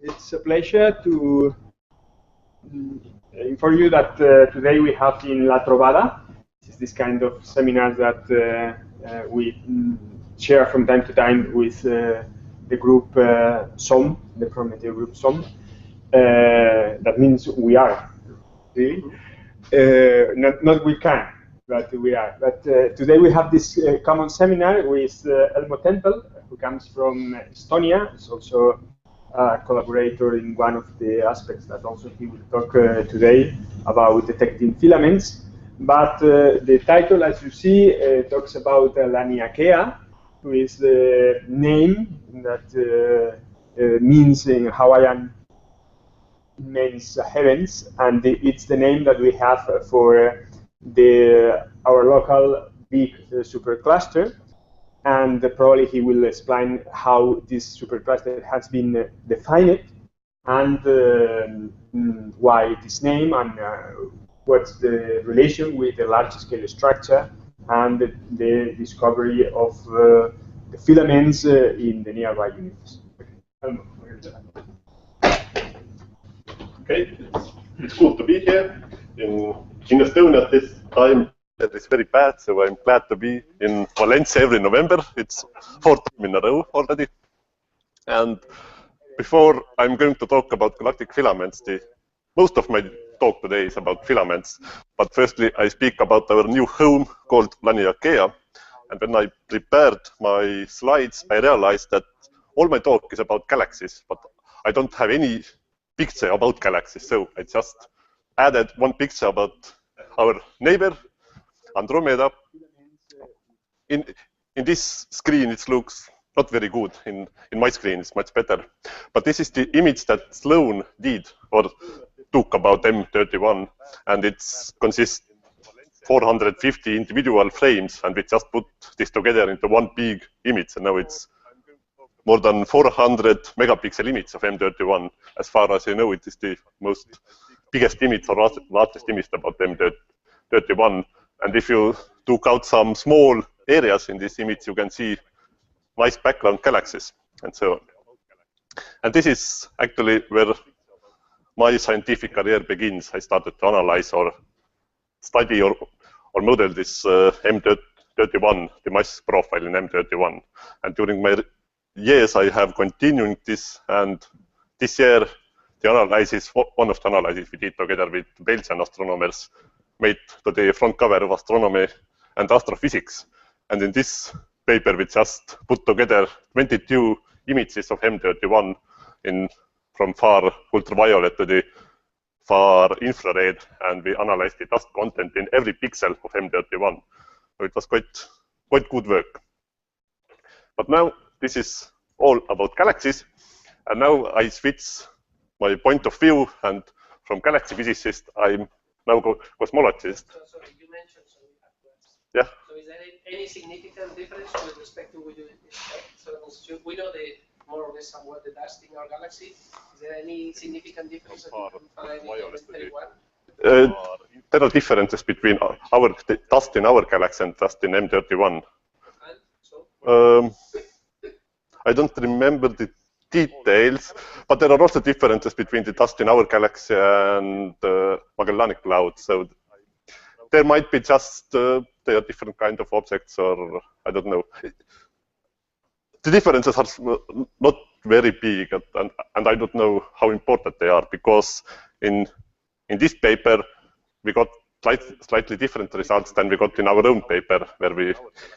It's a pleasure to inform you that today we have in La Trobada. This is this kind of seminar that we share from time to time with the group SOM, the Prometeo group SOM. That means we are, really. Not we can, but we are. But today we have this common seminar with Elmo Tempel, who comes from Estonia. He's also a collaborator in one of the aspects that also he will talk today about detecting filaments. But the title, as you see, talks about Laniakea, who is the name that means in Hawaiian means heavens, and it's the name that we have for our local big supercluster. And probably he will explain how this supercluster has been defined and why this name and what's the relation with the large-scale structure and the discovery of the filaments in the nearby universe. Okay, it's cool to be here in Estonia at this time. It is very bad, so I'm glad to be in Valencia every November. It's 4th time in a row already. And before I'm going to talk about galactic filaments, most of my talk today is about filaments. But firstly, I speak about our new home called Laniakea. And when I prepared my slides, I realized that all my talk is about galaxies, but I don't have any picture about galaxies. So I just added one picture about our neighbor, Andromeda. In this screen, it looks not very good. In my screen, it's much better. But this is the image that Sloan did or took about M31, and it consists 450 individual frames, and we just put this together into one big image, and now it's more than 400 megapixel image of M31. As far as I know, it is the biggest image or largest image about M31. And if you took out some small areas in this image, you can see nice background galaxies and so on. And this is actually where my scientific career begins. I started to analyze or study or model this M31, the mass profile in M31. And during my years, I have continued this. And this year, the analysis, one of the analyses we did together with Belgian astronomers, made to the front cover of Astronomy and Astrophysics. And in this paper, we just put together 22 images of M31 from far ultraviolet to the far infrared, and we analyzed the dust content in every pixel of M31. So it was quite good work. But now this is all about galaxies, and now I switch my point of view, and from galaxy physicist, I'm now cosmologist. So you mentioned, so we have to ask. Yeah. So is there any significant difference with respect to what you expect? So we know more or less somewhat the dust in our galaxy. Is there any significant difference there are differences between the dust in our galaxy and dust in M31. And so? I don't remember the details, but there are also differences between the dust in our galaxy and Magellanic Cloud. So there might be just they are different kind of objects, or I don't know. The differences are not very big, and I don't know how important they are, because in this paper we got slightly different results than we got in our own paper, where we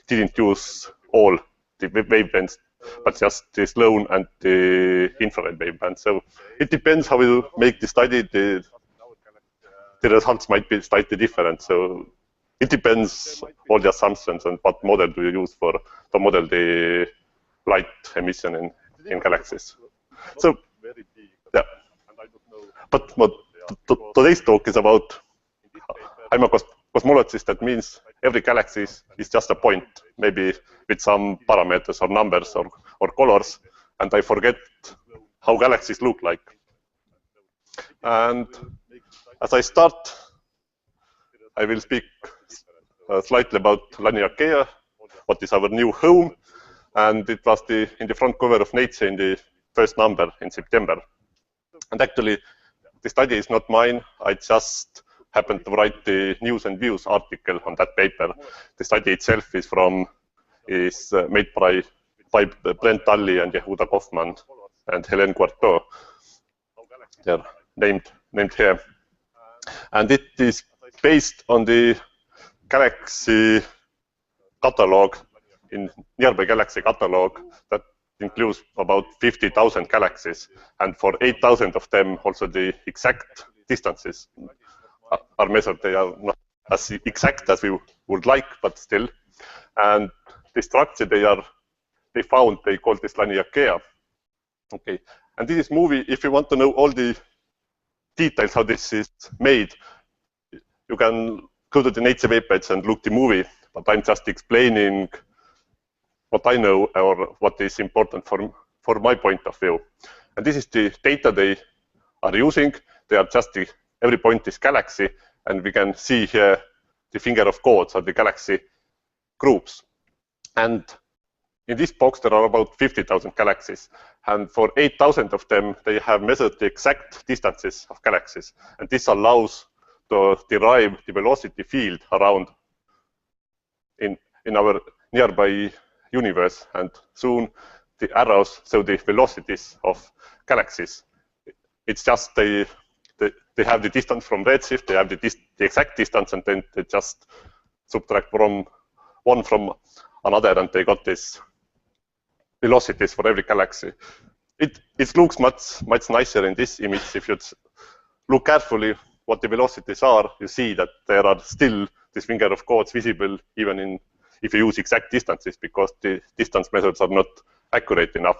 didn't use all the wavelengths, but just the Sloan and the infrared waveband. So it depends how you make the study. The results might be slightly different. So it depends all the assumptions and what model do you use to model the light emission in galaxies. So yeah, but today's talk is about, I'm a cosmologist. That means every galaxy is just a point, maybe with some parameters or numbers or colors, and I forget how galaxies look like. And as I start, I will speak slightly about Laniakea, what is our new home, and it was in the front cover of Nature in the first number in September. And actually, the study is not mine. I just happened to write the News and Views article on that paper. The study itself is made by Brent Tully and Yehuda Kaufman and Hélène Courteau. They're named here. And it is based on the Galaxy catalogue, in nearby Galaxy catalogue, that includes about 50,000 galaxies. And for 8,000 of them, also the exact distances are measured. They are not as exact as we would like, but still. And the structure they found, they call this Laniakea. Okay. And this is movie, if you want to know all the details how this is made, you can go to the Nature webpage and look the movie, but I'm just explaining what I know or what is important for my point of view. And this is the data they are using. They are just every point is galaxy, and we can see here the finger of God, so the galaxy groups. And in this box, there are about 50,000 galaxies. And for 8,000 of them, they have measured the exact distances of galaxies. And this allows to derive the velocity field around in our nearby universe. And soon the arrows show the velocities of galaxies. It's just they have the distance from redshift, they have the exact distance, and then they just subtract from one from another, and they got this velocities for every galaxy. It looks much nicer in this image. If you look carefully what the velocities are, you see that there are still this finger of God visible even if you use exact distances, because the distance methods are not accurate enough.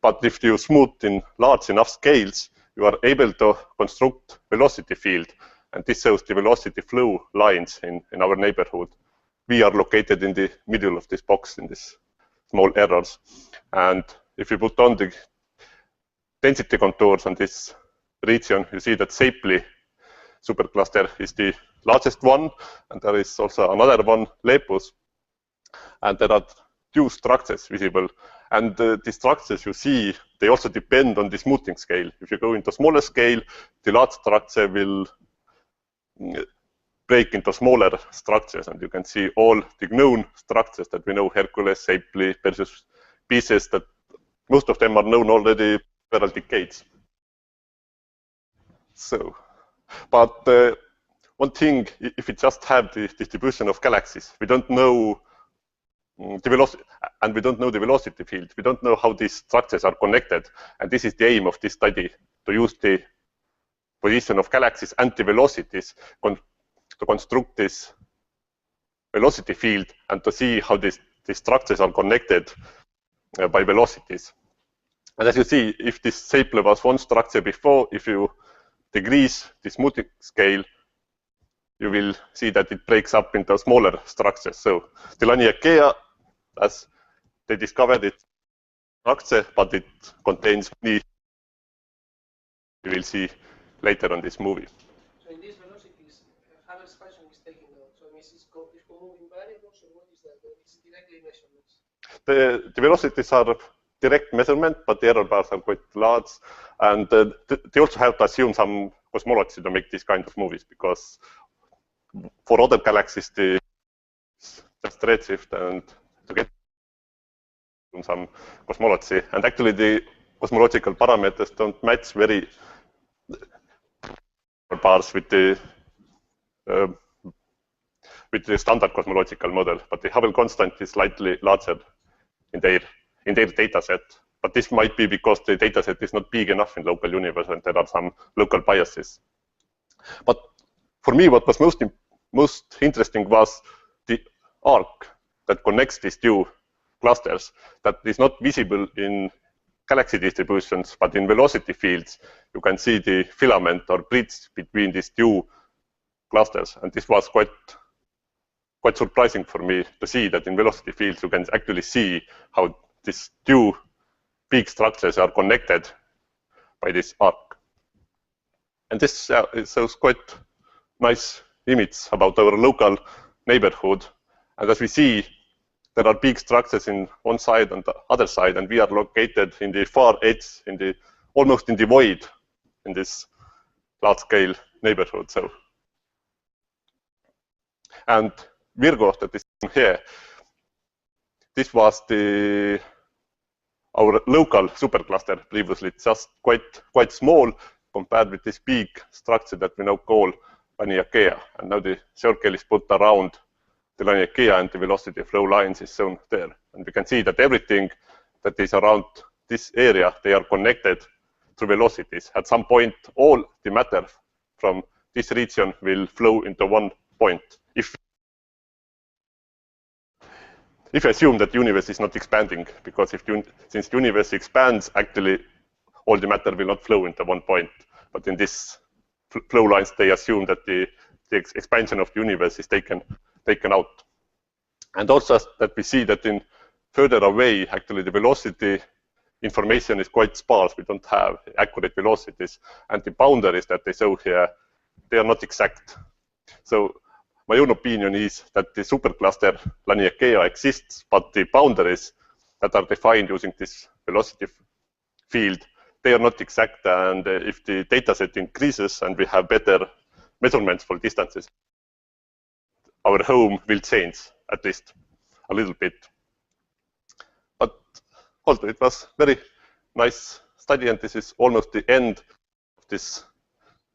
But if you smooth in large enough scales, you are able to construct velocity field, and this shows the velocity flow lines in our neighborhood. We are located in the middle of this box in this small errors. And if you put on the density contours on this region, you see that Shapley supercluster is the largest one, and there is also another one, Lepus, and there are two structures visible. And the structures you see, they also depend on the smoothing scale. If you go into smaller scale, the large structure will break into smaller structures, and you can see all the known structures that we know, Hercules, Shapley, Bisous, that most of them are known already several decades. So, but one thing, if we just have the distribution of galaxies, we don't know the velocity, and we don't know the velocity field. We don't know how these structures are connected, and this is the aim of this study, to use the position of galaxies and the velocities to construct this velocity field and to see how these structures are connected by velocities. And as you see, if this Shapley was one structure before, if you decrease the smoothing scale, you will see that it breaks up into smaller structures. So the Laniakea, as they discovered it structure, but it contains many, you will see later on this movie. So in these velocities, how expansion is taken out? So it means it's moving variables, or what is that? It's directly measurements. The velocities are direct measurement, but the error bars are quite large, and they also have to assume some cosmology to make these kind of movies, because for other galaxies, just redshift, and to get some cosmology, and actually the cosmological parameters don't match very bars with the standard cosmological model, but the Hubble constant is slightly larger in their data set. But this might be because the data set is not big enough in local universe, and there are some local biases. But for me, what was most interesting was the arc that connects these two clusters, that is not visible in galaxy distributions, but in velocity fields. You can see the filament or bridge between these two clusters, and this was quite surprising for me to see that in velocity fields you can actually see how these two big structures are connected by this arc. And this shows quite nice image about our local neighborhood. And as we see, there are big structures in one side and the other side, and we are located in the far edge, almost in the void in this large-scale neighborhood. So, and Virgo that is here, this was our local supercluster previously. It's just quite small compared with this big structure that we now call Laniakea. And now the circle is put around the Laniakea and the velocity flow lines is shown there. And we can see that everything that is around this area, they are connected through velocities. At some point, all the matter from this region will flow into one point. If we assume that the universe is not expanding, because since the universe expands, actually all the matter will not flow into one point. But in this flow lines, they assume that the expansion of the universe is taken out. And also that we see that in further away, actually the velocity information is quite sparse. We don't have accurate velocities. And the boundaries that they show here, they are not exact. So my own opinion is that the supercluster Laniakea exists, but the boundaries that are defined using this velocity field, they are not exact. And if the data set increases and we have better measurements for distances, our home will change, at least a little bit. But also, it was very nice study, and this is almost the end of this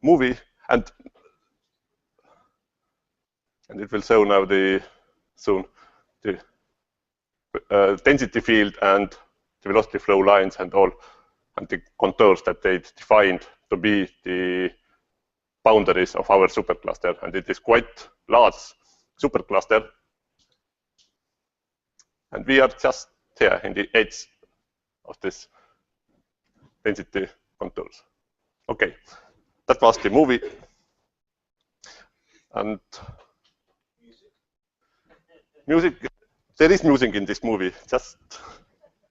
movie. And it will show now the density field and the velocity flow lines and all, and the contours that they defined to be the boundaries of our supercluster. And it is quite large supercluster. And we are just here in the edge of this density contours. Okay, that was the movie. And music, there is music in this movie. Just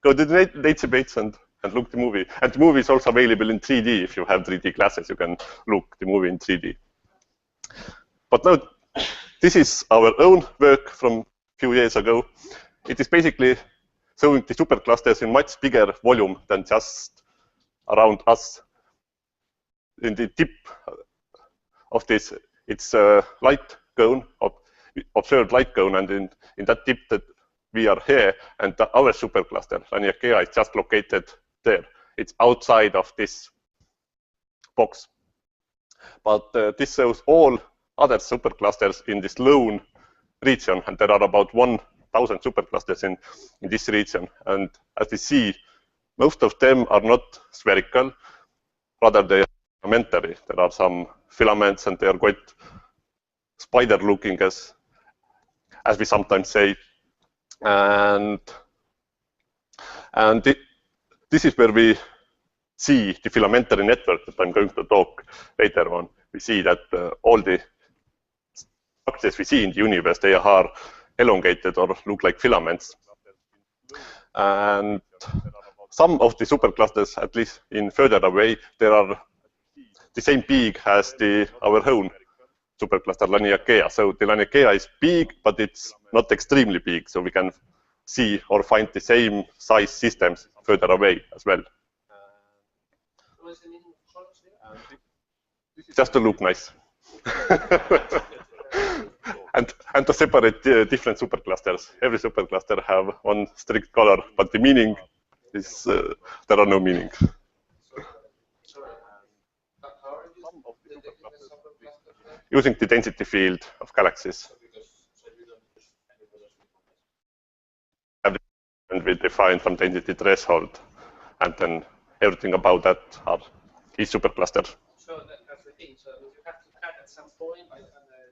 go to the database and look the movie. And the movie is also available in 3D. If you have 3D glasses, you can look the movie in 3D. But now, this is our own work from a few years ago. It is basically showing the superclusters in much bigger volume than just around us. In the tip of this, it's a light cone, observed light cone, and in that tip that we are here, and our supercluster, Laniakea, is just located there. It's outside of this box. But this shows all other superclusters in this lone region, and there are about 1,000 superclusters in this region. And as we see, most of them are not spherical, rather they are filamentary. There are some filaments, and they are quite spider-looking, as we sometimes say. And this is where we see the filamentary network that I'm going to talk later on. We see that all the structures we see in the universe, they are elongated or look like filaments. And some of the superclusters, at least in further away, there are the same peak as our own supercluster Laniakea. So the Laniakea is big, but it's not extremely big. So we can see or find the same size systems further away as well. What's the meaning of colors there? Just to look nice. and to separate different superclusters. Every supercluster have one strict color, but the meaning is there are no meaning. Using the density field of galaxies. And we define some density threshold, and then everything about that is supercluster. So that's the thing. So you have to cut at some point.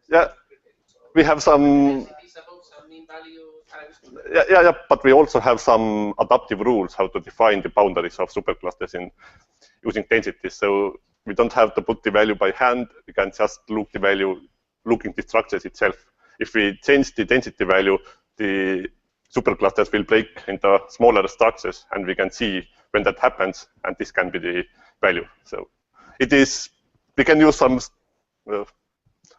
Yeah, we have some. Yeah, but we also have some adaptive rules how to define the boundaries of superclusters using density. So we don't have to put the value by hand. We can just look the value, looking the structures itself. If we change the density value, the superclusters will break into smaller structures, and we can see when that happens, and this can be the value. So it is, we can use some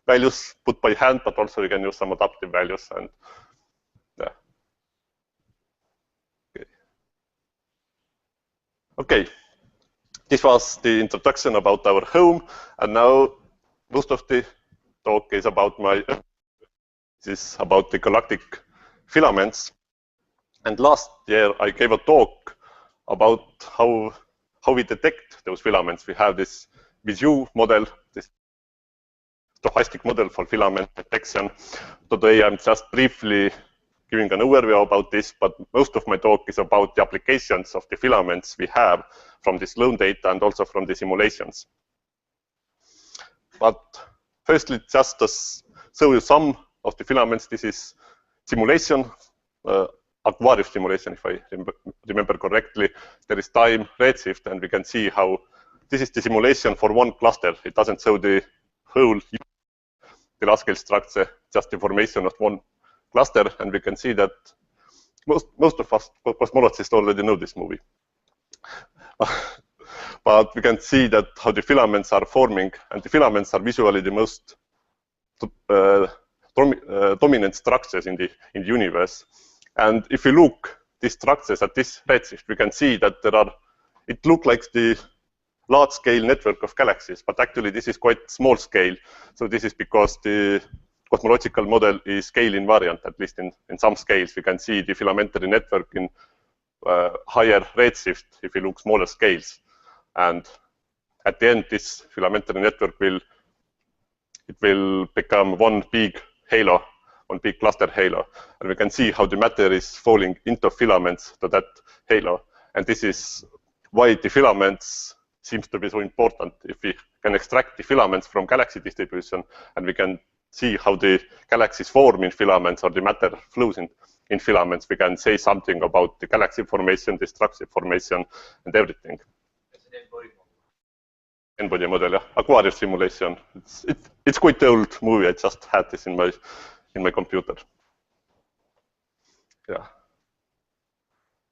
values put by hand, but also we can use some adaptive values. And yeah. Okay. this was the introduction about our home, and now most of the talk is about this is about the galactic filaments. And last year I gave a talk about how we detect those filaments. We have this Bisous model, this stochastic model for filament detection. Today I'm just briefly giving an overview about this, but most of my talk is about the applications of the filaments we have from the Sloan data and also from the simulations. But firstly, just to show you some of the filaments, this is simulation, Aquarius simulation, if I remember correctly. There is time redshift, and we can see how this is the simulation for one cluster. It doesn't show the whole the large scale structure, just the formation of one cluster, and we can see that most of us cosmologists already know this movie. But we can see that how the filaments are forming, and the filaments are visually the most dominant structures in the universe. And if we look these structures at this redshift, we can see that it looks like the large-scale network of galaxies, but actually this is quite small scale. So this is because the cosmological model is scale invariant, at least in some scales. We can see the filamentary network in higher redshift if we look smaller scales. And at the end, this filamentary network will become one big halo, one big cluster halo. And we can see how the matter is falling into filaments to that halo. And this is why the filaments seems to be so important. If we can extract the filaments from galaxy distribution, and we can see how the galaxies form in filaments or the matter flows in filaments, we can say something about the galaxy formation, the structure formation, and everything. It's an N-body model. N-body model, yeah. Aquarius simulation. It's quite an old movie. I just had this in my computer. Yeah.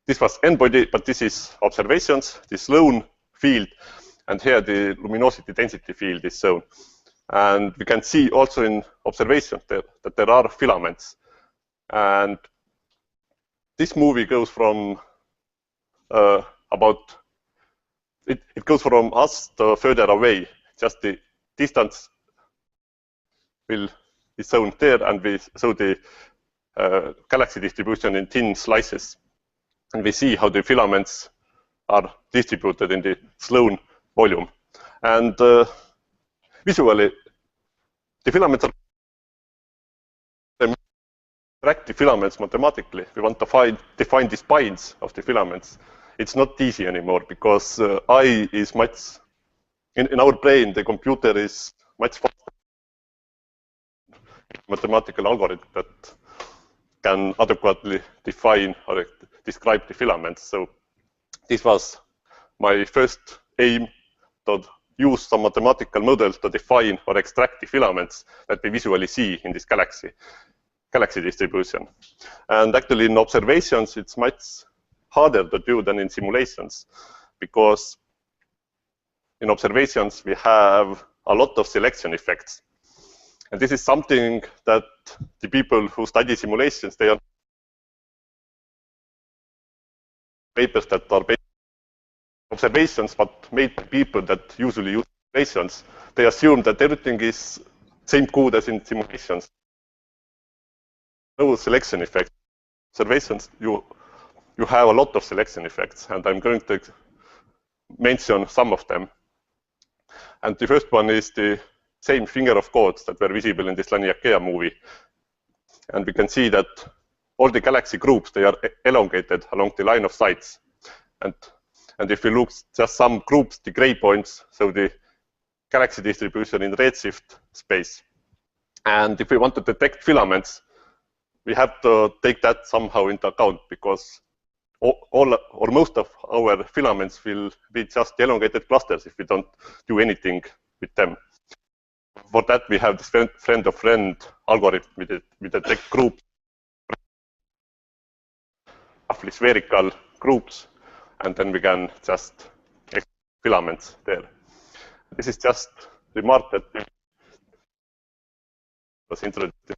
This was N-body, but this is observations, the Sloan field, and here the luminosity density field is shown. And we can see also in observations that there are filaments. And this movie goes from it goes from us to further away. Just the distance is shown there, and we show the galaxy distribution in thin slices. And we see how the filaments are distributed in the Sloan volume. And visually, the filaments are track the filaments mathematically. We want to define the spines of the filaments. It's not easy anymore because I is much, in our brain, the computer is much faster mathematical algorithm that can adequately define or describe the filaments. So this was my first aim, to use some mathematical models to define or extract the filaments that we visually see in this galaxy distribution. And actually in observations, it's much harder to do than in simulations, because in observations, we have a lot of selection effects. And this is something that the people who study simulations, they are papers that are based on observations, but made by people that usually use simulations. They assume that everything is same good as in simulations. No selection effects. Observations, you have a lot of selection effects, and I'm going to mention some of them. And the first one is the same finger of gods that were visible in this Laniakea movie. And we can see that all the galaxy groups, they are elongated along the line of sights. And if we look just some groups, the gray points, so the galaxy distribution in redshift space. And if we want to detect filaments, we have to take that somehow into account, because all or most of our filaments will be just elongated clusters if we don't do anything with them. For that, we have this friend-of-friend algorithm. We detect groups, roughly spherical groups, and then we can just extract filaments there. This is just remark that was introduced in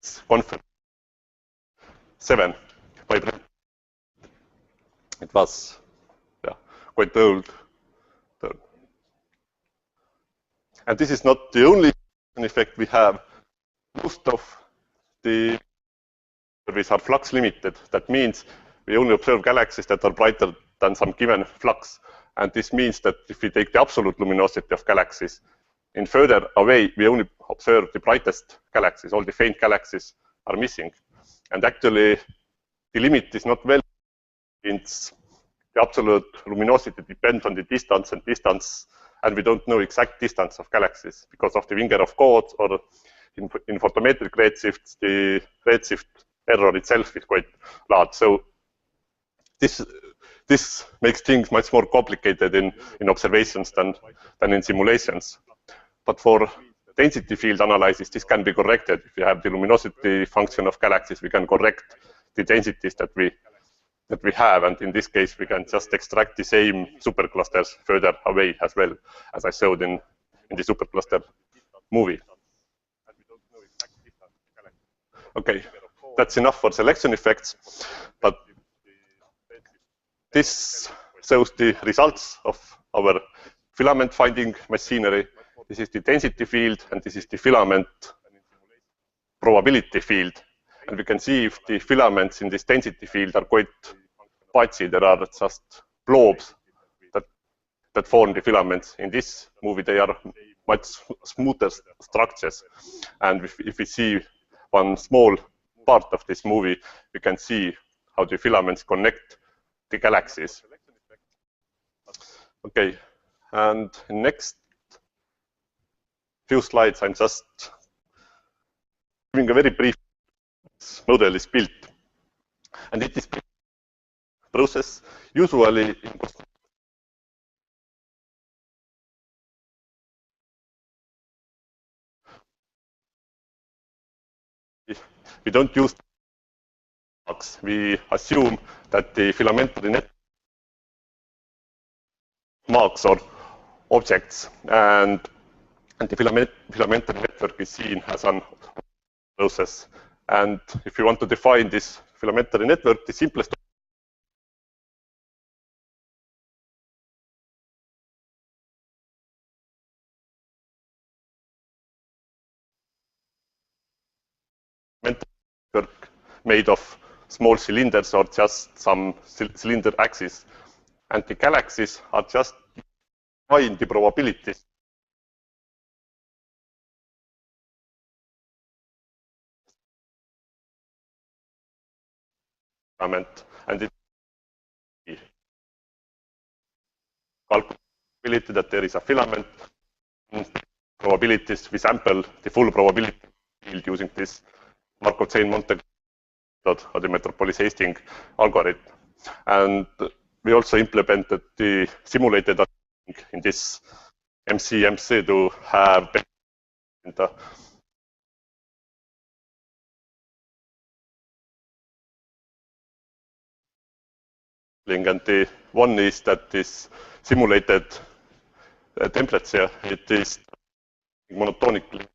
this conference 7 by Brent. It was quite old And this is not the only effect we have. Most of the observatories are flux limited. That means we only observe galaxies that are brighter than some given flux. And this means that if we take the absolute luminosity of galaxies, in further away, we only observe the brightest galaxies. All the faint galaxies are missing. And actually, the limit is not well. It's the absolute luminosity depends on the distance, and we don't know exact distance of galaxies because of the Wingerov-Kohn, or in photometric redshifts, the redshift error itself is quite large. So this makes things much more complicated in observations than in simulations. But for density field analysis, this can be corrected. If you have the luminosity function of galaxies, we can correct the densities that we have, and in this case, we can just extract the same superclusters further away as well, as I showed in the supercluster movie. Okay, that's enough for selection effects, but this shows the results of our filament finding machinery. This is the density field, and this is the filament probability field. And we can see if the filaments in this density field are quite patchy. There are just blobs that form the filaments. In this movie, they are much smoother structures. And if we see one small part of this movie, we can see how the filaments connect the galaxies. Okay, and in next few slides, I'm just giving a very brief model is built. And it is process usually we don't use marks. We assume that the filamentary net marks or objects, and the filamentary network is seen as an process. And if you want to define this filamentary network, the simplest network made of small cylinders or just some cylinder axis. And the galaxies are just find the probabilities. And it calculability that there is a filament. Probabilities, we sample the full probability field using this Markov chain Monte or the Metropolis Hastings algorithm. And we also implemented the simulated in this MC to have the and the one is that this simulated temperature, it is monotonically,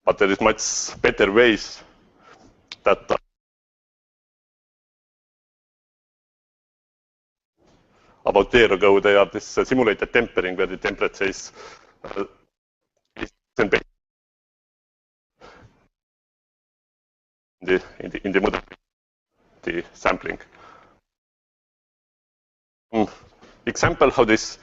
but there is much better ways that about a year ago they are this simulated tempering where the temperature is in the model, the sampling. Example how this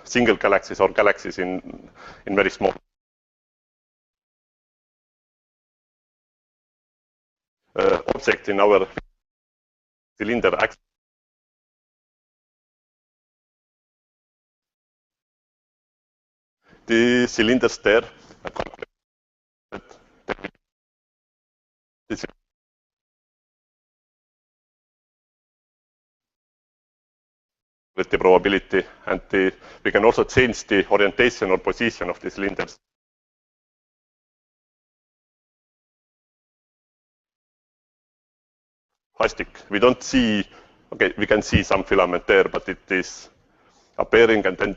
single galaxies or galaxies in very small object in our cylinder axis. The cylinders there with the probability, and we can also change the orientation or position of the cylinders. We don't see, okay, we can see some filament there, but it is appearing, and then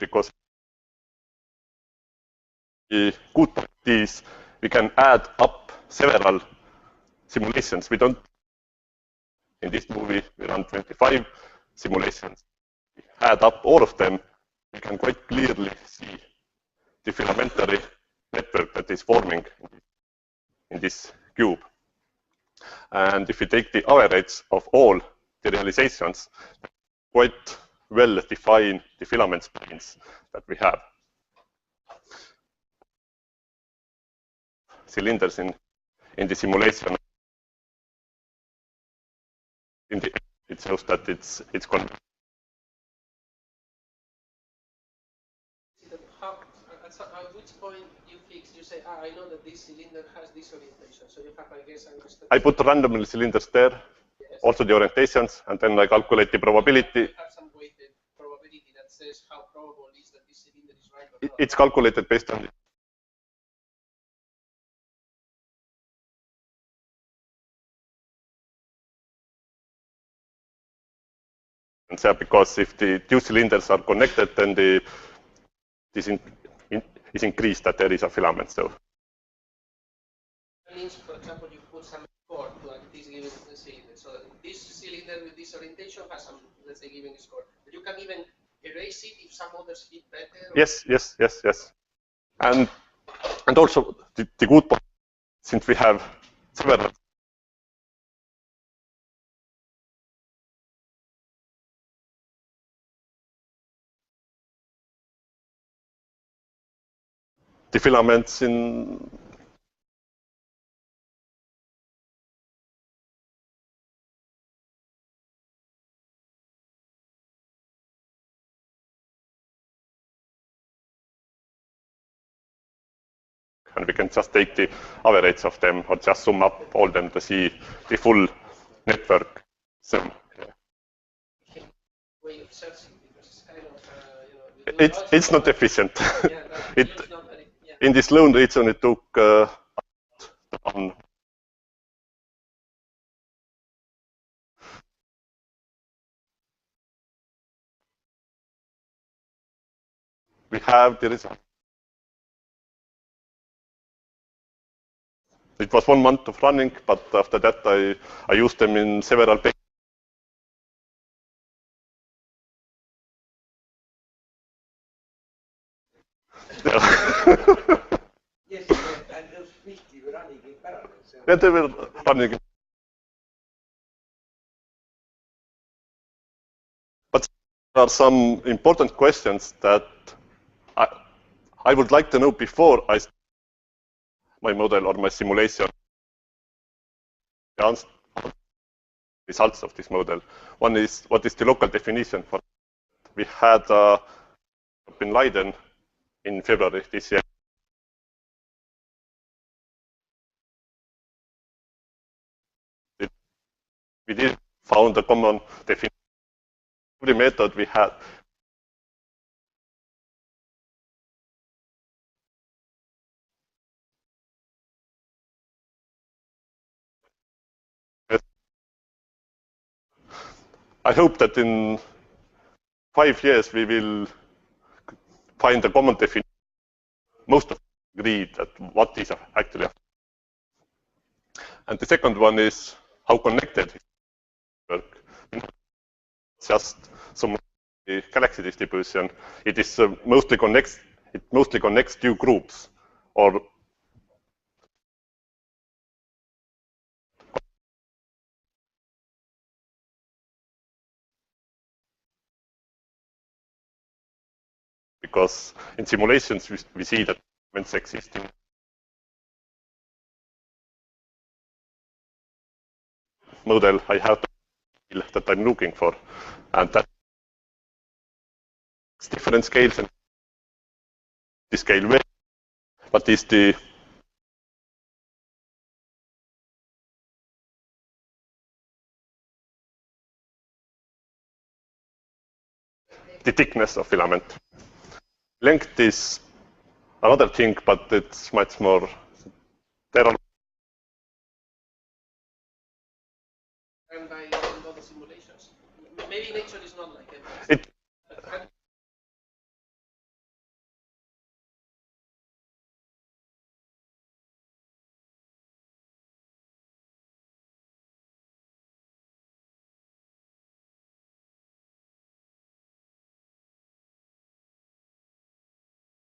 because The good part is we can add up several simulations. We don't, in this movie, we run 25 simulations. We add up all of them, we can quite clearly see the filamentary network that is forming in this cube. And if we take the average of all the realizations, quite well define the filament spines that we have. Cylinders in the simulation. In the end, it shows that it's connected. At which point you say, I know that this cylinder has this orientation, so you have, I guess, I put randomly cylinders there, yes. Also the orientations, and then I calculate the probability. You have some weighted probability that says how probable is that this cylinder is right or not. It's calculated based on because if the two cylinders are connected, then this is increased that there is a filament. So that means, for example, you put some score to this given cylinder. So this cylinder with this orientation has some, let's say, given score. But you can even erase it if some others fit better. Yes. And also the good part, since we have several. The filaments in and we can just take the average of them or just sum up all them to see the full network. So way of searching because it's kind of it's not efficient. Yeah, in this Sloan region it took we have the result. It was 1 month of running, but after that I used them in several papers. Yes, and those 50 were running in parallel. So yeah, they were running. But there are some important questions that I would like to know before I start my model or my simulation. The results of this model. One is, what is the local definition for? We had in Leiden in February this year. We did found a common definition. The method we had. I hope that in 5 years we will find a common definition. Most of us agree that what is actually. And the second one is how connected it work. Just some galaxy distribution. It is mostly connects two groups or because in simulations we see that elements exist in model I have that I'm looking for, and that's different scales and the scale way, but is the thickness of filament. Length is another thing, but it's much more. There are and by all the simulations. Maybe nature is not like it.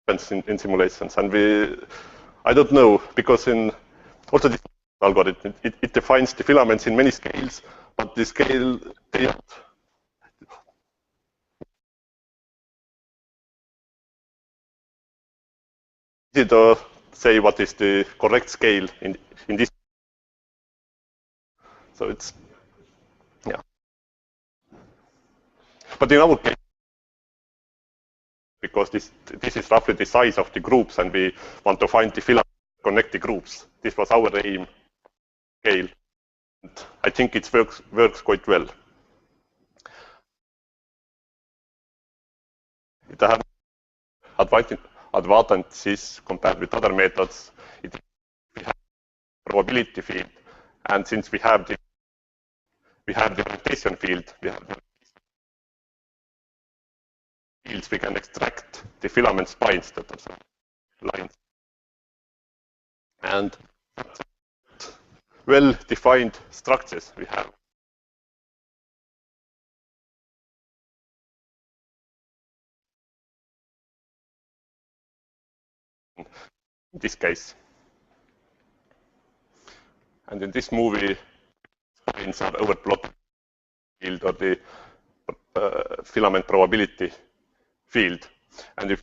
in simulations, and I don't know, because in also this algorithm it defines the filaments in many scales, but the scale they to say what is the correct scale in this. So it's, yeah. But in our case, because this is roughly the size of the groups, and we want to find the filament connect the groups. This was our aim scale. And I think it works quite well. It has advantages compared with other methods. We have probability field, and since we have the rotation field, we can extract the filament spines that are lines. And well-defined structures we have. In this case. And in this movie, spines are overplotted field or the filament probability field. And if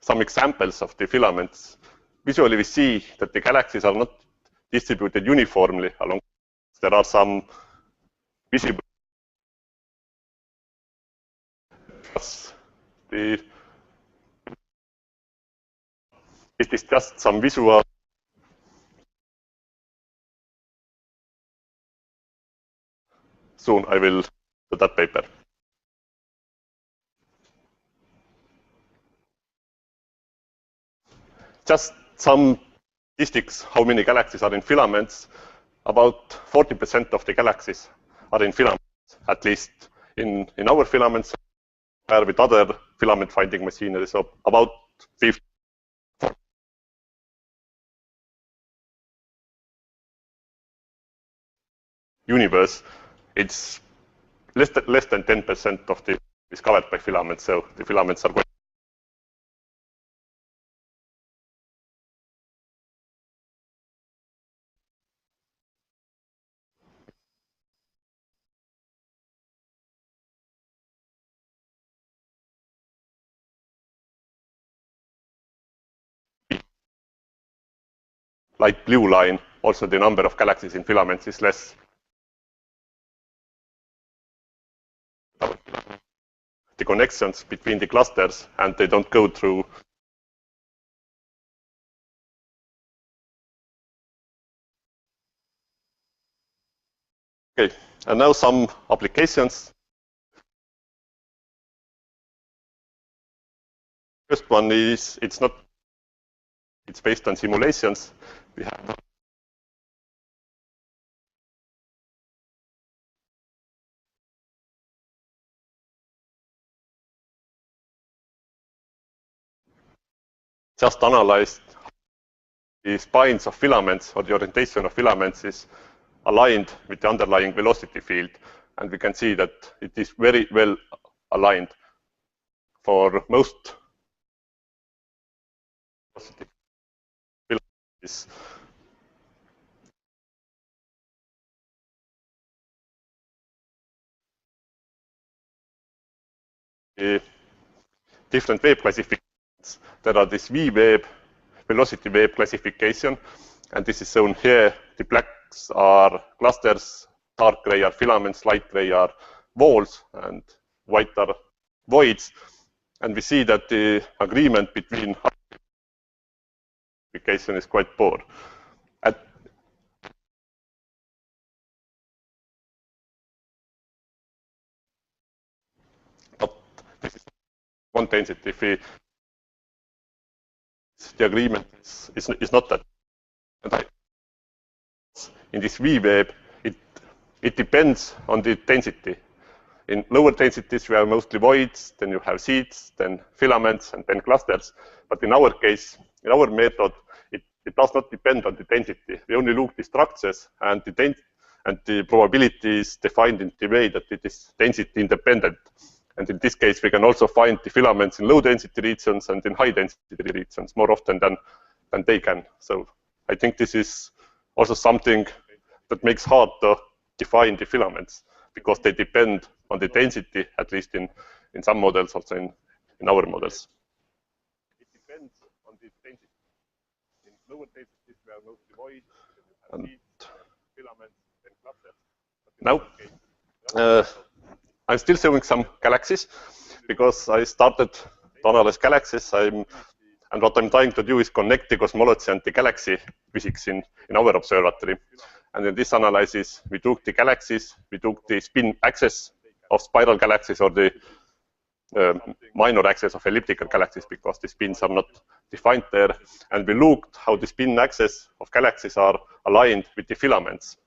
some examples of the filaments, visually we see that the galaxies are not distributed uniformly along. There are some visible. It is just some visual. Soon I will do that paper. Just some statistics, how many galaxies are in filaments. About 40% of the galaxies are in filaments, at least in our filaments, compared with other filament finding machinery. So about 50. Universe, it's less than 10% of the is covered by filaments. So the filaments are quite. Light blue line, also the number of galaxies in filaments is less. The connections between the clusters, and they don't go through. Okay, and now some applications. First one is it's based on simulations. We have just analyzed the spines of filaments, or the orientation of filaments is aligned with the underlying velocity field, and we can see that it is very well aligned for most velocity filaments. Different wave classifications. There are this V-wave, velocity wave classification, and this is shown here. The blacks are clusters, dark gray are filaments, light gray are walls, and white are voids. And we see that the agreement between classification is quite poor. But this is one density. If the agreement is not that. In this V-wave, it depends on the density. In lower densities, you have mostly voids, then you have sheets, then filaments, and then clusters. But in our case, in our method, it does not depend on the density. We only look at the structures, and the probability is defined in the way that it is density independent. And in this case, we can also find the filaments in low density regions and in high density regions more often than they can. So I think this is also something that makes hard to define the filaments, because they depend on the density, at least in some models, also in our models. It depends on the density. In lower densities, we are mostly void, and filaments and clusters. Now, I'm still showing some galaxies, because I started to analyze galaxies. And what I'm trying to do is connect the cosmology and the galaxy physics in our observatory. And in this analysis, we took the galaxies, we took the spin axis of spiral galaxies, or the minor axis of elliptical galaxies, because the spins are not defined there. And we looked how the spin axis of galaxies are aligned with the filaments.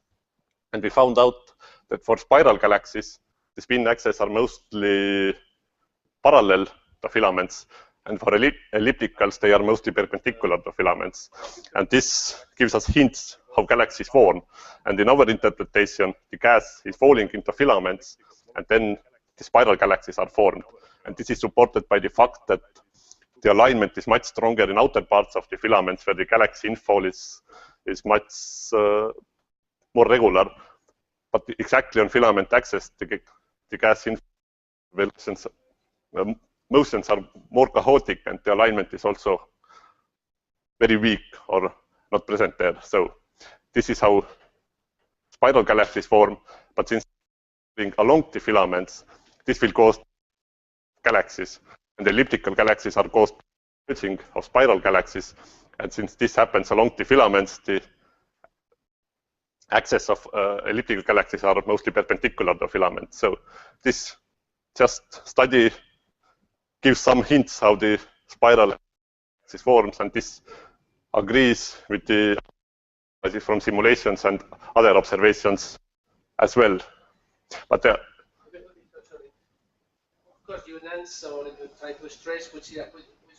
And we found out that for spiral galaxies, the spin axes are mostly parallel to filaments. And for ellipticals, they are mostly perpendicular to filaments. And this gives us hints how galaxies form. And in our interpretation, the gas is falling into filaments, and then the spiral galaxies are formed. And this is supported by the fact that the alignment is much stronger in outer parts of the filaments, where the galaxy infall is much more regular. But exactly on filament axis, the gas infall motions are more chaotic, and the alignment is also very weak or not present there. So this is how spiral galaxies form. But since along the filaments, this will cause galaxies, and the elliptical galaxies are caused by merging of spiral galaxies. And since this happens along the filaments, the axes of elliptical galaxies are mostly perpendicular to filaments. So this just study gives some hints how the spiral axis forms, and this agrees with the from simulations and other observations as well. But of course, you answer or you try to stress which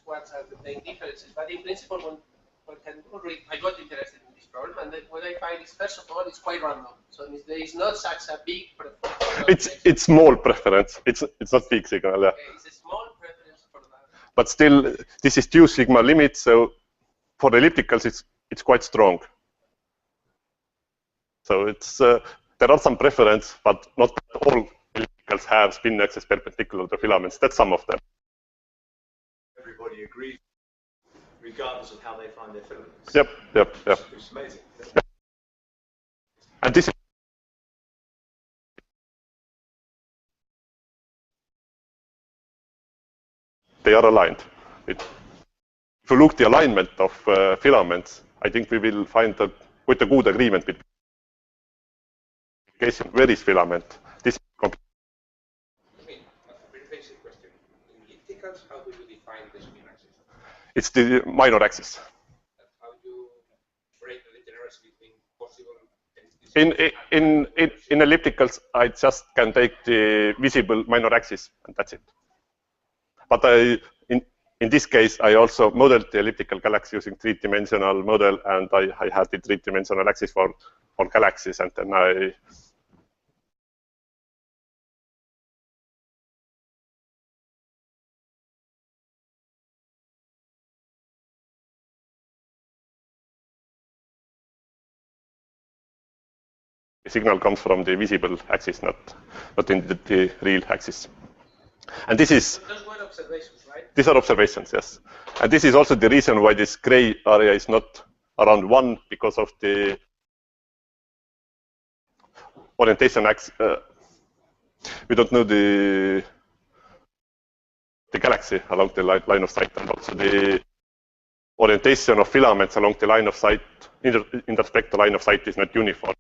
ones are the main differences. But in principle, I got interested in this problem, and what I find is, first of all, it's quite random. So there is not such a big preference. It's small preference. It's not big signal. Yeah. Okay, it's a small preference for that. But still, this is 2 sigma limit. So for ellipticals, it's quite strong. So it's there are some preference, but not all ellipticals have spin axis perpendicular to filaments. That's some of them. Everybody agrees, regardless of how they find their filaments. Yep. It's amazing. Yep. And this is they are aligned. If you look the alignment of filaments, I think we will find quite a good agreement between where is filament. This I mean, a very basic question. In ellipticals, how do you define the spin axis? it's the minor axis. How do you break the linearity between possible In ellipticals, I just can take the visible minor axis, and that's it. But in this case, I also modeled the elliptical galaxy using 3-dimensional model, and I had the 3-dimensional axis for galaxies, and then the signal comes from the visible axis, not in the real axis. And this is Those were observations, right? These are observations, yes. And this is also the reason why this gray area is not around 1, because of the orientation axis. We don't know the galaxy along the line of sight, and also the orientation of filaments along the line of sight, in respect to line of sight, is not uniform.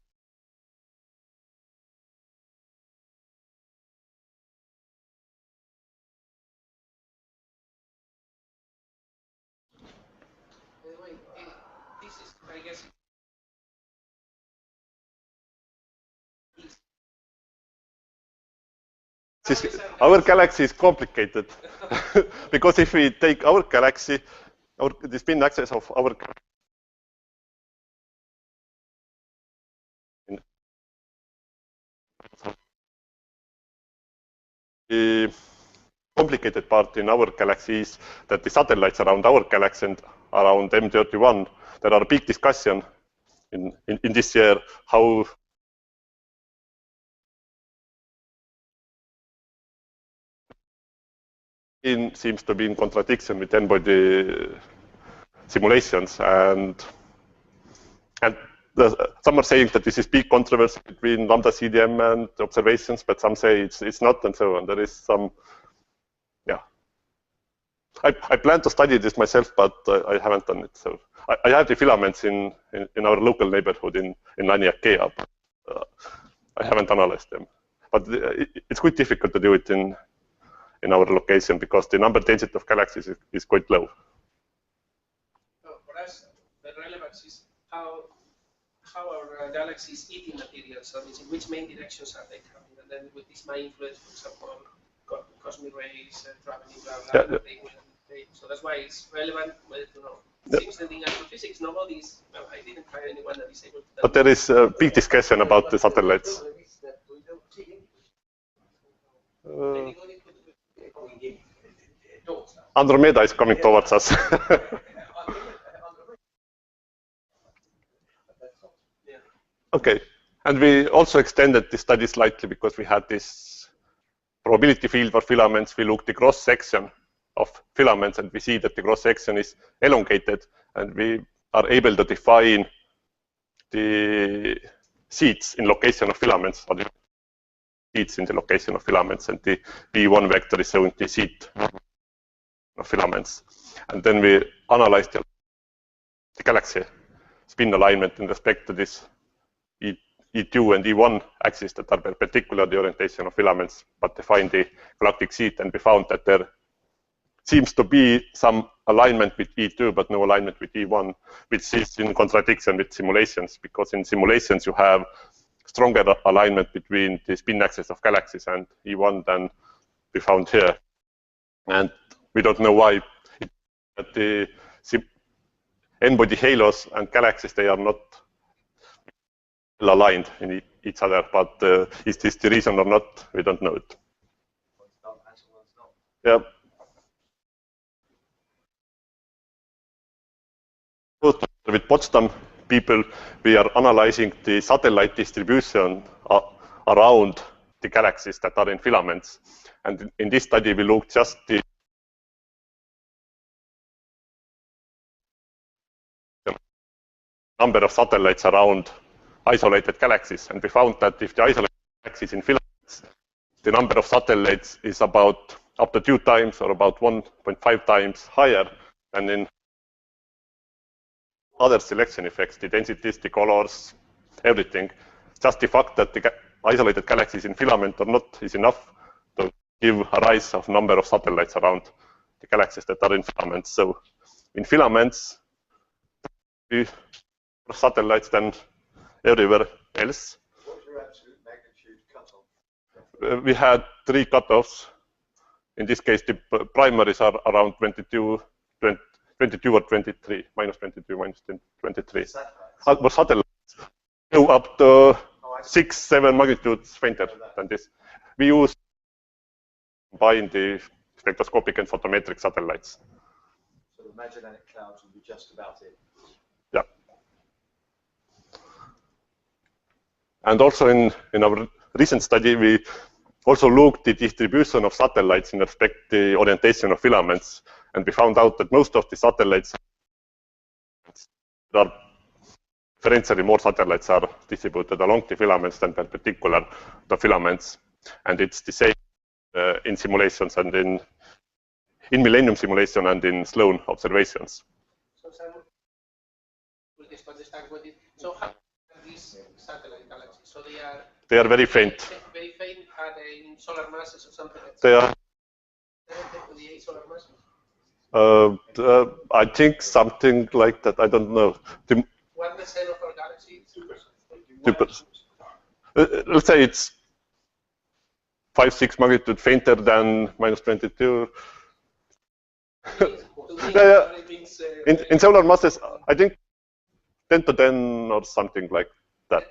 By the way, this is, I guess, Our galaxy is complicated because if we take our galaxy, the spin axis of our complicated part in our galaxy is that the satellites around our galaxy and around M31, there are a big discussion in this year how seems to be in contradiction with n-body simulations, and some are saying that this is big controversy between lambda CDM and observations, but some say it's not, and so on. There is some, yeah. I plan to study this myself, but I haven't done it. So I have the filaments in our local neighborhood in Laniakea. I haven't analyzed them, but it's quite difficult to do it in our location because the number density of galaxies is quite low. So for us, the relevance is how our galaxies eating materials, so in which main directions are they coming, and then with this might influence, for example, cosmic rays traveling, blah, blah, so that's why it's relevant whether to know. It seems that in astrophysics, nobody is, well, I didn't find anyone that is able to. But there is a big discussion about the satellites. Andromeda is coming towards us. Okay, and we also extended the study slightly because we had this probability field for filaments. We looked at the cross section of filaments, and we see that the cross section is elongated, and we are able to define the seeds in location of filaments, or the seeds in the location of filaments, and the B1 vector is showing the seed of filaments. And then we analyzed the galaxy spin alignment in respect to this E2 and E1 axis that are perpendicular to the orientation of filaments, but define the galactic seed, and we found that there seems to be some alignment with E2, but no alignment with E1, which is in contradiction with simulations, because in simulations you have stronger alignment between the spin axis of galaxies and E1 than we found here. And we don't know why. But the n-body halos and galaxies, they are not aligned in each other, but is this the reason or not? We don't know it. Yeah. With Potsdam people, we are analyzing the satellite distribution around the galaxies that are in filaments. And in this study, we looked just the number of satellites around isolated galaxies. And we found that if the isolated galaxies in filaments, the number of satellites is about up to 2 times or about 1.5 times higher than in other selection effects, the densities, the colors, everything. Just the fact that the isolated galaxies in filament or not is enough to give a rise of number of satellites around the galaxies that are in filaments. So in filaments, we have satellites than everywhere else. What's your absolute magnitude cutoff? We had 3 cutoffs. In this case, the primaries are around 22 or 23, minus 22, minus 23. For satellites, go up to 6, 7 magnitudes fainter than this. We use combine the spectroscopic and photometric satellites. So the Magellanic Clouds will be just about it. Yeah. And also in our recent study, we also looked at the distribution of satellites in respect to the orientation of filaments. And we found out that most of the satellites are differentially more satellites are distributed along the filaments than perpendicular to the filaments. And it's the same in simulations and in Millennium simulation and in Sloan observations. So some will just understand what it. So how are these satellite galaxies? So they are very faint. Very faint. Are they in solar masses or something like that? They are. The 8 solar masses? I think something like that. I don't know. 1% of our galaxy? 2%. Let's say it's 5, 6 magnitude fainter than minus 22. Yeah. In solar masses, I think 10 to 10 or something like that.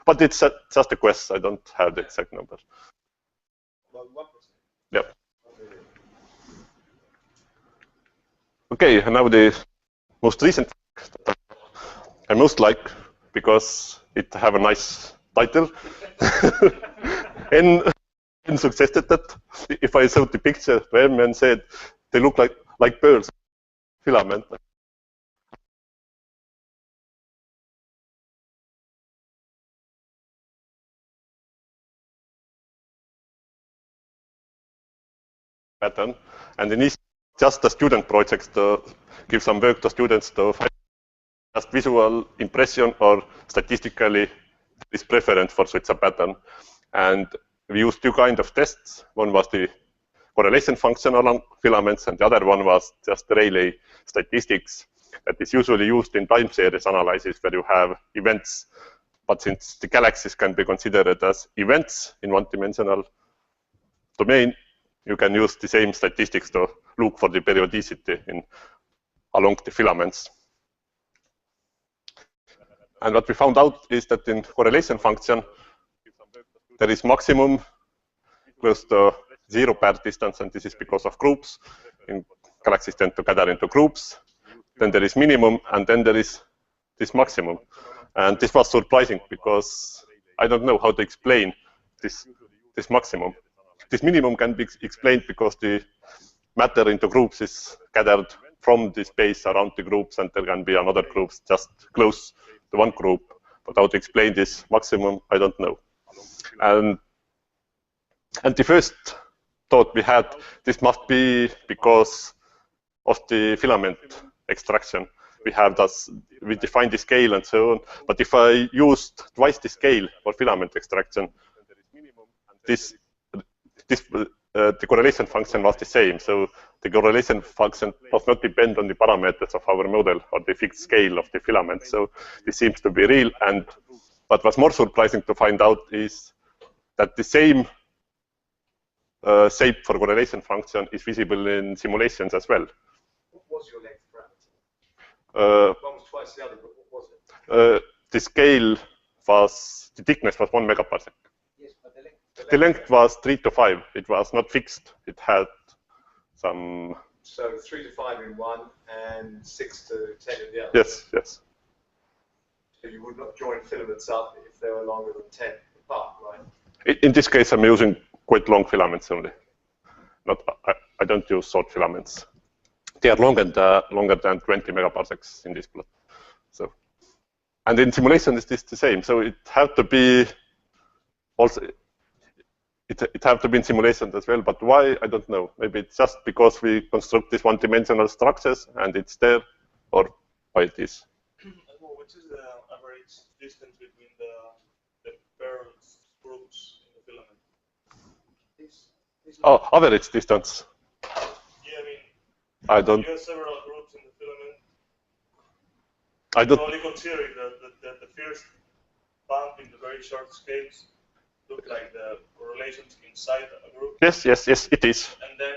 But it's just a guess. I don't have the exact number. Well, 1%. Yep. Okay, and now the most recent that I most like, because it have a nice title. and suggested that if I showed the picture to him and said they look like pearls, filament. Pattern, and in just a student projects to give some work to students to find just visual impression or statistically this preference for such a pattern. And we used two kinds of tests. One was the correlation function along filaments, and the other one was just Rayleigh statistics that is usually used in time series analysis where you have events. But since the galaxies can be considered as events in one-dimensional domain, you can use the same statistics to look for the periodicity along the filaments. And what we found out is that in correlation function, there is maximum close to 0 pair distance, and this is because of groups. In galaxies tend to gather into groups. Then there is minimum, and then there is this maximum. And this was surprising because I don't know how to explain this maximum. This minimum can be explained because the matter into groups is gathered from the space around the groups, and there can be another groups just close to one group. But how to explain this maximum, I don't know. And the first thought we had, this must be because of the filament extraction. We define the scale and so on. But if I used twice the scale for filament extraction, the correlation function was the same. So the correlation function does not depend on the parameters of our model or the fixed scale of the filament. So this seems to be real. And what was more surprising to find out is that the same shape for correlation function is visible in simulations as well. What was your length parameter? One was twice the other, but what was it? The scale was, the thickness was 1 megaparsec. Yes, but the length? The length was 3 to 5. It was not fixed. It had some... So 3 to 5 in one and 6 to 10 in the other? Yes, yes. So you would not join filaments up if they were longer than 10 apart, right? In this case, I'm using quite long filaments only. I don't use short filaments. They are longer than 20 megaparsecs in this plot. So, and in simulation, is this the same? So it have to be also. It have to be in simulation as well. But why? I don't know. Maybe it's just because we construct these one-dimensional structures and it's there, or why it is. What is the average distance between the pairs groups in the filament? Oh, average distance. Yeah, I mean, I don't. you have several groups in the filament. I don't. Only considering that the first bump in the very short scales look like the correlations inside a group. Yes, yes, yes, it is. And then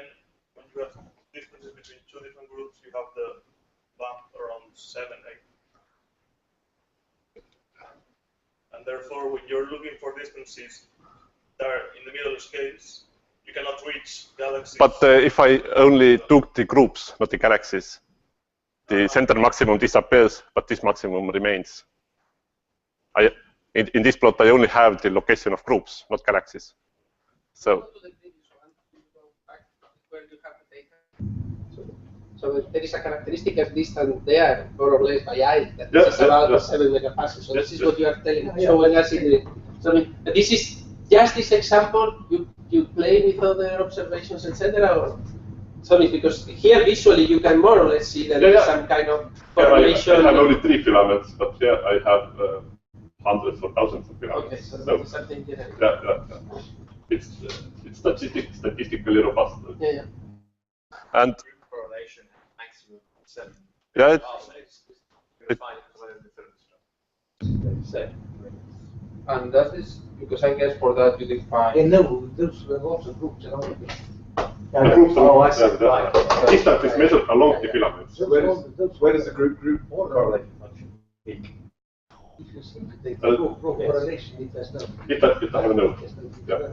when you have distances between two different groups, you have the bump around 7, 8. And therefore, when you're looking for distances that are in the middle scales, you cannot reach galaxies. But if I only took the groups, not the galaxies, the center maximum disappears, but this maximum remains. In this plot, I only have the location of groups, not galaxies. So. Go to the previous one, go back where you have the data. So there is a characteristic of distance there, more or less by eye, that is about 7 megaparsecs. So this is what you are telling me. Showing us in the. So this is just this example. You play with other observations, etc. Or sorry, because here visually you can more or less see that there is some kind of correlation. I have only 3 filaments, but here I have hundreds or thousands of filaments. Okay, so that's something different. Yeah. It's statistically robust. Yeah. And Correlation maximum 7. yeah, and that is because I guess for that you define. No, those were lots of groups. I see. Right. Distance is measured along the filaments. Where does the group correlation function peak? If you think they go correlation, it has no. It has no. Yeah.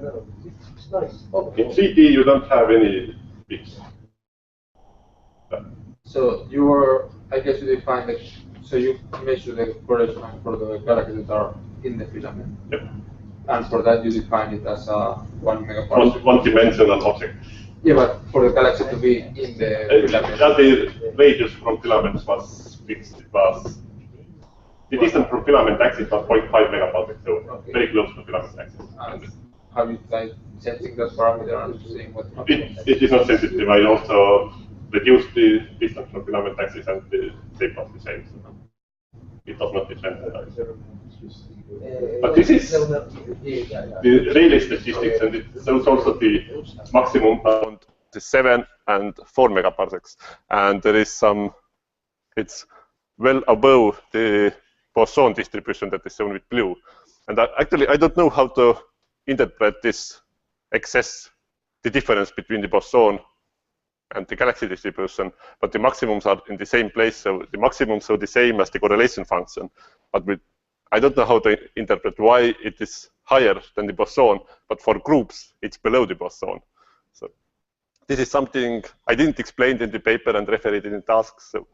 It's nice. In 3D, you don't have any peaks. So you were, I guess you defined the, so you measure the correlation for the galaxies that are in the filament. Yep. And for that you define it as a 1 megaparsec. One-dimensional object. Yeah, but for the galaxy to be in the filament. The radius from filaments was fixed. It was the distance from filament axis was 0.5 megaparsec, so Okay. very close to filament axis. And have you tried setting that parameter and seeing what happens? It is not sensitive. I also reduced the distance from filament axis and the shape was the same. So it does not depend on that. But this is the Rayleigh statistics, and it shows also the maximum around the 7 and 4 megaparsecs. And there is some, it's well above the boson distribution that is shown with blue. And actually, I don't know how to interpret this excess, the difference between the boson and the galaxy distribution, but the maximums are in the same place, so the maximums are the same as the correlation function. But I don't know how to interpret why it is higher than the boson, but for groups, it's below the boson. So this is something I didn't explain in the paper and refer it in the tasks. So.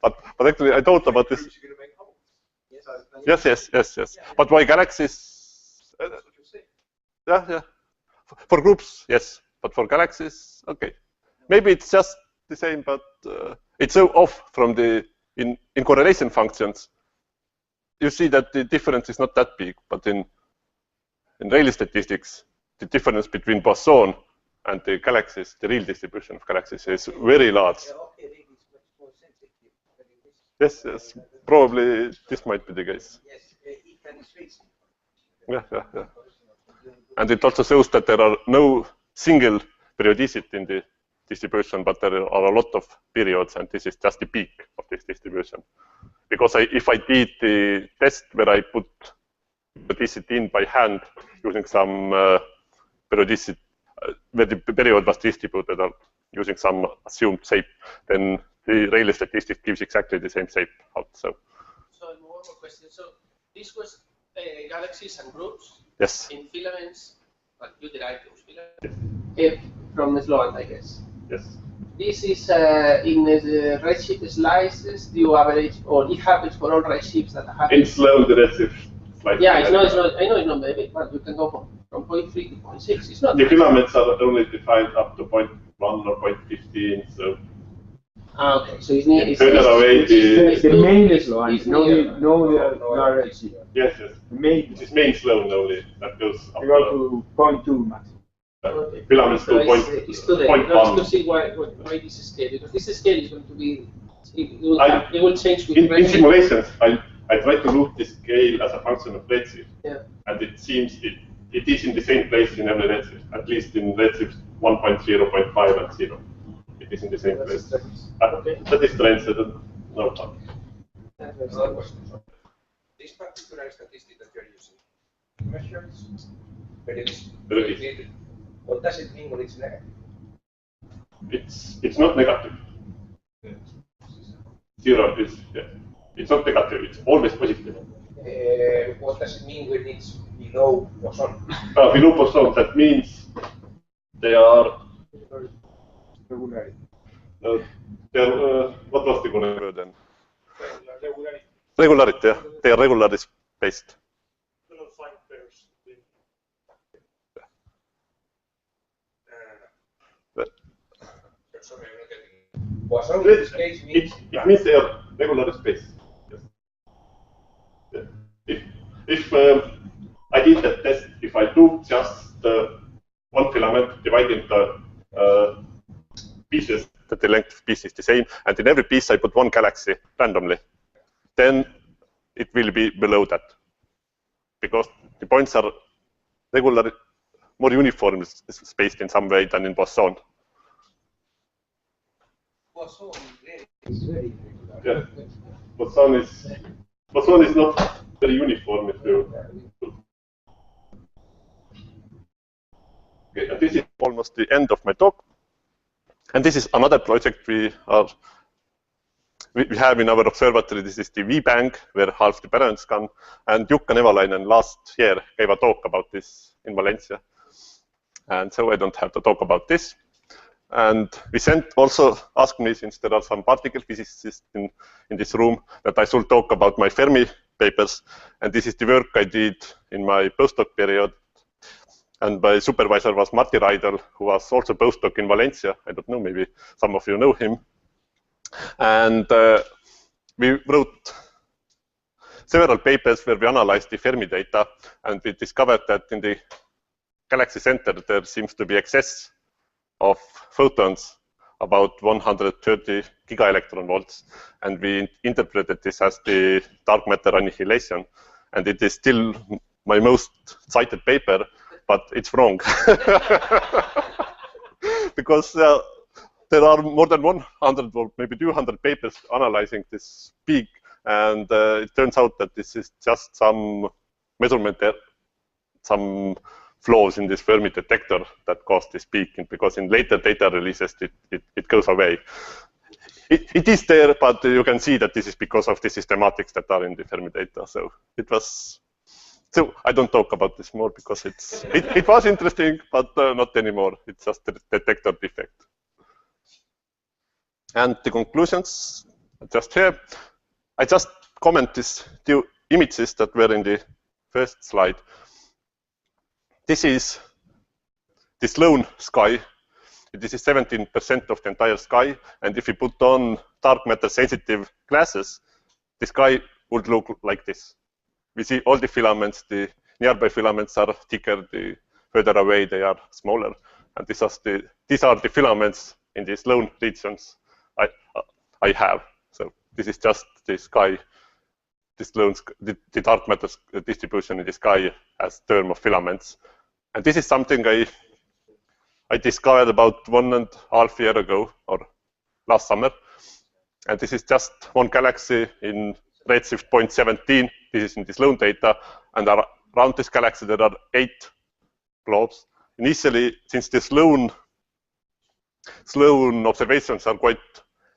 but actually, I thought about this. Yes. But why galaxies? Yeah. For groups, yes. But for galaxies, okay. Maybe it's just the same, but it's so off from the in correlation functions. You see that the difference is not that big, but in Rayleigh statistics, the difference between boson and the galaxies, the real distribution of galaxies, is very large. Yes, probably this might be the case. Yeah. And it also shows that there are no single periodicity in the distribution, but there are a lot of periods, and this is just the peak of this distribution. Because if I did the test where I put periodicity in by hand using some periodicity, where the period was distributed using some assumed shape, then the Rayleigh statistic gives exactly the same shape out. So one more question. So this was galaxies and groups. Yes. In filaments, but you derive those filaments from Sloan, I guess. Yes. This is in the redshift slices. Do you average, or it happens for all redshifts that have? In Sloan, the redshift slice. Yeah, it's not. I know it's not very big, but you can go from 0.3 to 0.6. It's not. The filaments are only defined up to 0.1 or 0.15, so. Okay, so it's near. Further away, the main is low, and no redshift. Yes. Main. This main Sloan only that goes up to 0.2 maximum. Filaments to 0.1. It's to see why this is scale, because this scale is going to be. It will change with in simulations. I try to look the scale as a function of redshift, and it seems it is in the same place in every redshift, at least in redshift 1.0, 0.5, and 0. It is in the same place. Okay. That is strange. I don't know. This particular statistic that you are using measures periodicity. What does it mean when it's negative? It's not negative. 0 is it's not negative. It's always positive. What does it mean when it's below boson? Below boson, that means they are. Regularity. What was the correct word then? Regularity. Regularity, yeah. They are regularly spaced. Sorry, I'm not getting. Boson in this case means. It means they are regularly spaced. Yes. Yeah. If I did that test, if I do just one filament divided the pieces, that the length of piece is the same, and in every piece I put one galaxy randomly, then it will be below that, because the points are regularly more uniformly spaced in some way than in boson. Boson is very Yeah, boson is not very uniform. Okay, and this is almost the end of my talk. And this is another project we have in our observatory. This is the V-Bank, where half the parents come. And Jukka Nevalainen last year gave a talk about this in Valencia. And so I don't have to talk about this. And we also asked me, since there are some particle physicists in this room, that I should talk about my Fermi papers. And this is the work I did in my postdoc period. And my supervisor was Martti Raidel, who was also postdoc in Valencia. I don't know, maybe some of you know him. And we wrote several papers where we analyzed the Fermi data, and we discovered that in the galaxy center there seems to be excess of photons, about 130 gigaelectron volts, and we interpreted this as the dark matter annihilation. And it is still my most cited paper, but it's wrong. Because there are more than 100 or maybe 200 papers analyzing this peak, and it turns out that this is just some measurement, some flaws in this Fermi detector that caused this peak, and because in later data releases it goes away. It is there, but you can see that this is because of the systematics that are in the Fermi data. So it was. So I don't talk about this more because it was interesting, but not anymore. It's just the detector defect. And the conclusions just here. I just comment these two images that were in the first slide. This is the Sloan sky. This is 17% of the entire sky. And if you put on dark matter sensitive glasses, the sky would look like this. We see all the filaments. The nearby filaments are thicker. The further away they are smaller. And these are the filaments in the Sloan regions I have. So this is just the sky, the dark matter distribution in the sky as term of filaments. And this is something I discovered about 1.5 years ago, or last summer. And this is just one galaxy in redshift 0.17. This is in the Sloan data. And around this galaxy, there are 8 globes. Initially, since the Sloan observations are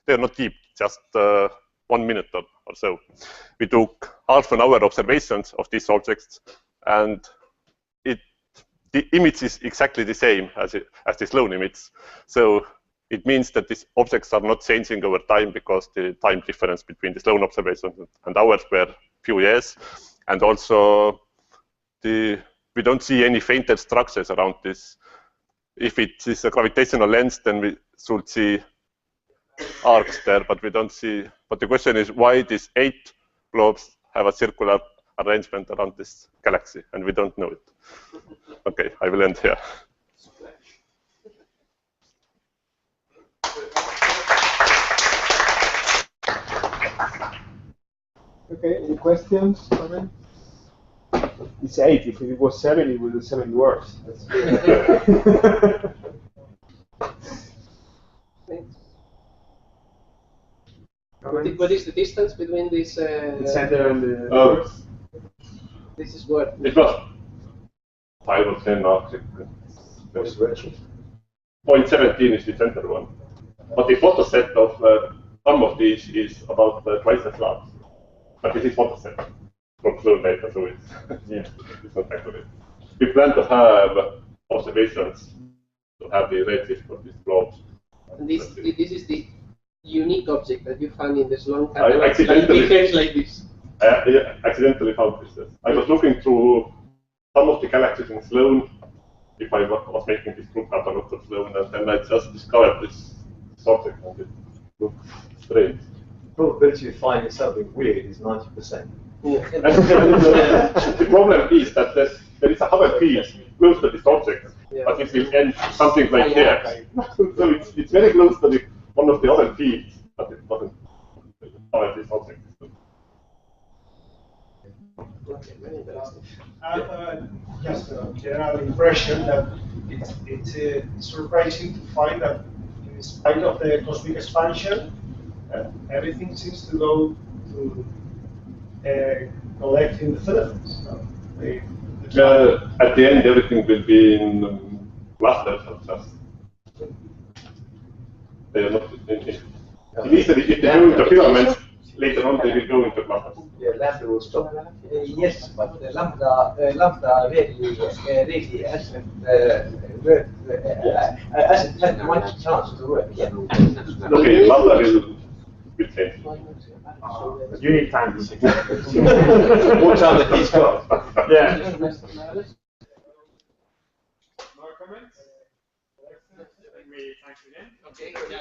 they're not deep, just 1 minute or so. We took half an hour observations of these objects, and the image is exactly the same as the Sloan image. So it means that these objects are not changing over time because the time difference between the Sloan observations and ours were few years. And also, we don't see any fainter structures around this. If it is a gravitational lens, then we should see arcs there, but we don't see. But the question is why these 8 globes have a circular arrangement around this galaxy, and we don't know it. Okay, I will end here. Okay, any questions, comments? It's 8. If it was 7, it would be 7 dwarfs. That's good. What is the distance between this? The center and the This is what? It was 5 or 10 arcs. What's the redshift? 0.17 is the center one. But the photo set of some of these is about twice as large. But this is photo set from Sloan data, so it's not accurate. We plan to have observations to have the redshift of these globes. And this is the unique object that you found in the Sloan I catalogue. accidentally, Like this. I accidentally found this. I was looking through some of the galaxies in Sloan if I was making this group catalog of Sloan, and then I just discovered this object and it looked strange. The probability of finding something weird is 90%. Yeah. The problem is that there is a Hubble field close to this object, but it will end something like here. So it's very close to one of the other fields, but it doesn't cover this object. Okay, very interesting. I have just a general impression that it's surprising to find that in spite of the cosmic expansion, everything seems to go to collecting the filaments. At the end, everything will be in clusters of just. They are not initially, if you do the filaments, later on they will go into clusters. Yeah, lambda will stop. Yes, but the lambda really hasn't worked, hasn't had much chance to work yet. Okay, lambda will change. You need time. More time than he's got. Yeah. More comments? We thank you again. Okay. Yeah.